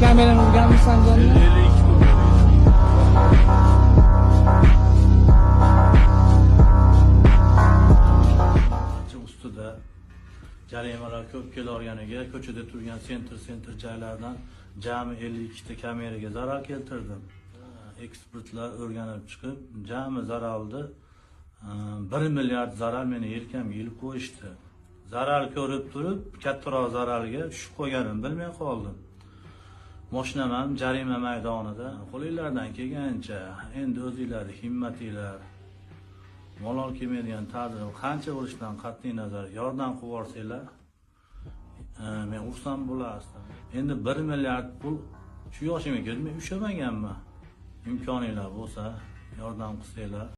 kamerani urganmisan jonni? 52 pul. Ustida jarimalar ko'p kelaverganiga ko'chada turgan sentr joylardan jami 52 ta kameraga zarar keltirdim. Ekspertlar o'rganib chiqib, jami zararni 1 milliard zarar meni yelkamga ilib qo'yishdi. Zarar ko'rib turib, kattaroq zararga tushib qo'yganimni bilmay qoldim. Mashinam ham jarima maydonida. Qo'linglardan kelgancha, endi o'zingizlarning himmatinglar, malol kelmaydigan taqdir qancha bo'lishidan qat'iy nazar yordam qilib yuborsanglar, men xursand bo'lardim. Endi 1 milliard pul shu yoshimga kelib men ushlamaganman. İmkoninglar bo'lsa yordam qilsanglar.